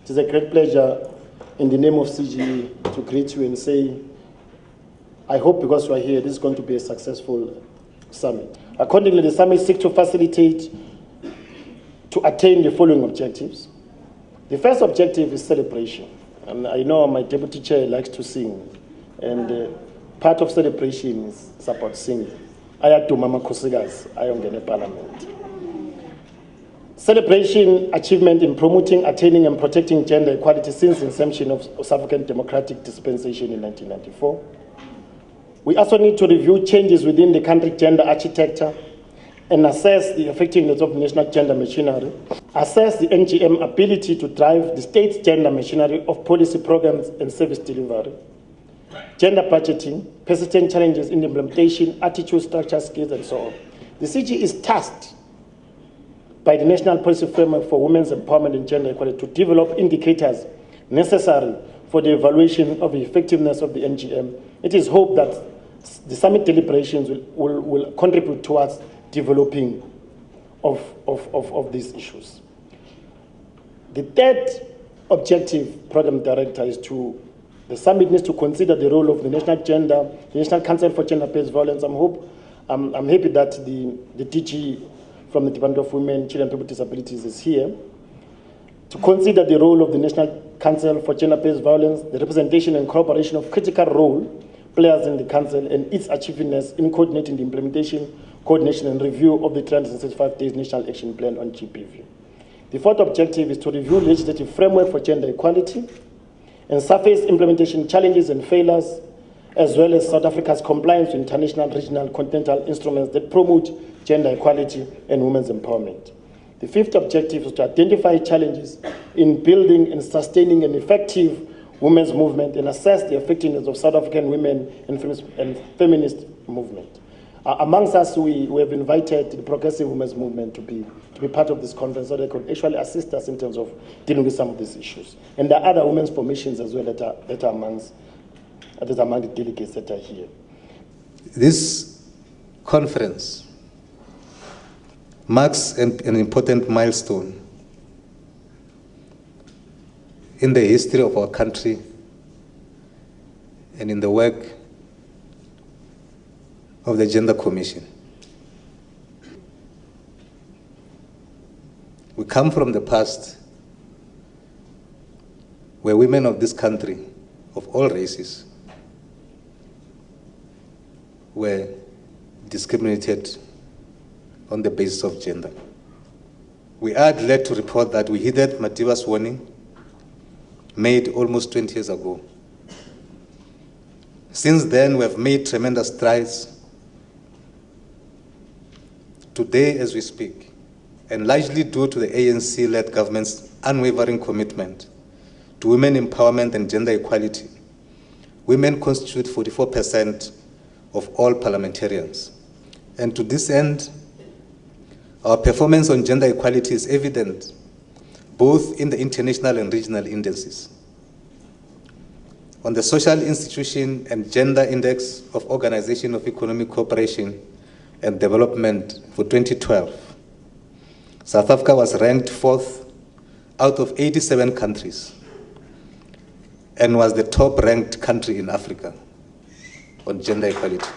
It is a great pleasure in the name of CGE to greet you and say, I hope because you are here, this is going to be a successful summit. Accordingly, the summit seeks to facilitate to attain the following objectives. The first objective is celebration. And I know my deputy chair likes to sing, and part of celebration is about singing. Ayatu Mama Kosigas, Ayongene Parliament. Celebration achievement in promoting, attaining, and protecting gender equality since inception of South African democratic dispensation in 1994. We also need to review changes within the country gender architecture and assess the effectiveness of national gender machinery, assess the NGM ability to drive the state's gender machinery of policy programs and service delivery, gender budgeting, persistent challenges in implementation, attitude, structure, skills, and so on. The CG is tasked by the National Policy Framework for Women's Empowerment and Gender Equality to develop indicators necessary for the evaluation of the effectiveness of the NGM. It is hoped that the summit deliberations will contribute towards developing of these issues. The third objective, Program Director, is the summit needs to consider the role of the National Council for Gender-Based Violence. I'm happy that the DG from the Department of Women, Children and People with Disabilities is here to consider the role of the National Council for Gender-Based Violence, the representation and cooperation of critical role players in the Council, and its achievements in coordinating the implementation, coordination, and review of the 365 Days National Action Plan on GBV. The fourth objective is to review legislative framework for gender equality and surface implementation challenges and failures, as well as South Africa's compliance with international, regional, continental instruments that promote gender equality and women's empowerment. The fifth objective is to identify challenges in building and sustaining an effective women's movement and assess the effectiveness of South African women and feminist movement. Amongst us, we have invited the progressive women's movement to be part of this conference so they could actually assist us in terms of dealing with some of these issues. And there are other women's formations as well that are among the delegates that are here. This conference marks an important milestone in the history of our country and in the work of the Gender Commission. We come from the past where women of this country, of all races, were discriminated on the basis of gender. We are glad to report that we heeded Madiba's warning made almost 20 years ago. Since then, we have made tremendous strides. Today, as we speak, and largely due to the ANC-led government's unwavering commitment to women empowerment and gender equality, women constitute 44% of all parliamentarians. And to this end, our performance on gender equality is evident both in the international and regional indices. On the Social Institution and Gender Index of Organization of Economic Cooperation and Development for 2012, South Africa was ranked 4th out of 87 countries and was the top-ranked country in Africa on gender equality.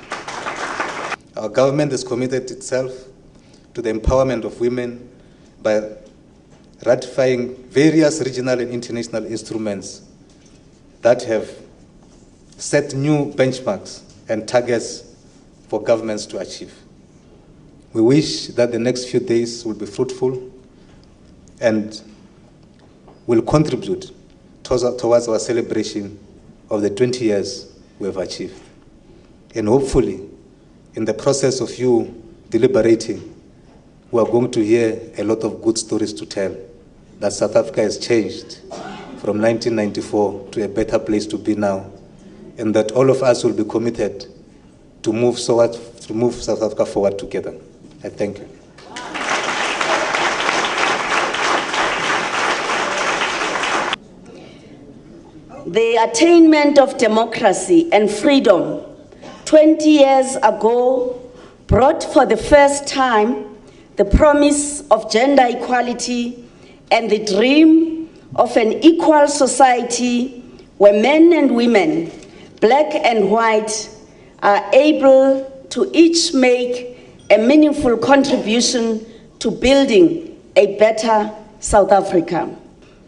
Our government has committed itself to the empowerment of women by ratifying various regional and international instruments that have set new benchmarks and targets for governments to achieve. We wish that the next few days will be fruitful and will contribute towards our celebration of the 20 years we have achieved. And hopefully, in the process of you deliberating, we are going to hear a lot of good stories to tell, that South Africa has changed from 1994 to a better place to be now, and that all of us will be committed to move South Africa forward together. I thank you. The attainment of democracy and freedom 20 years ago brought for the first time the promise of gender equality and the dream of an equal society where men and women, black and white, are able to each make a meaningful contribution to building a better South Africa.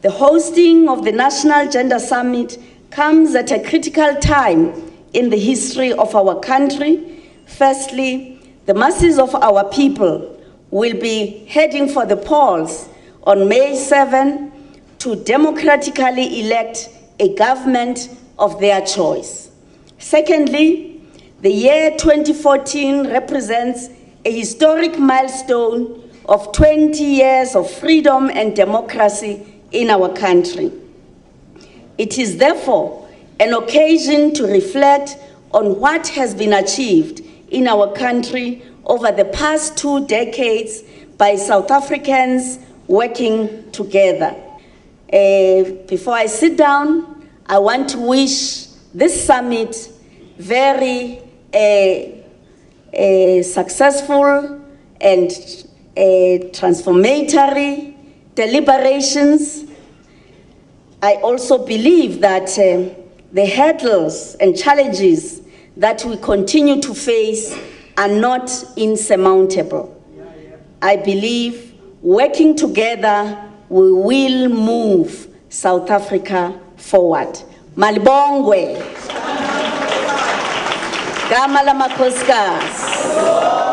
The hosting of the National Gender Summit comes at a critical time in the history of our country. Firstly, the masses of our people will be heading for the polls on May 7 to democratically elect a government of their choice. Secondly, the year 2014 represents a historic milestone of 20 years of freedom and democracy in our country. It is therefore an occasion to reflect on what has been achieved in our country over the past 2 decades by South Africans working together. Before I sit down, I want to wish this summit very successful and transformatory deliberations. I also believe that the hurdles and challenges that we continue to face are not insurmountable. I believe working together we will move South Africa forward. Malibongwe. Gama la makhosikazi.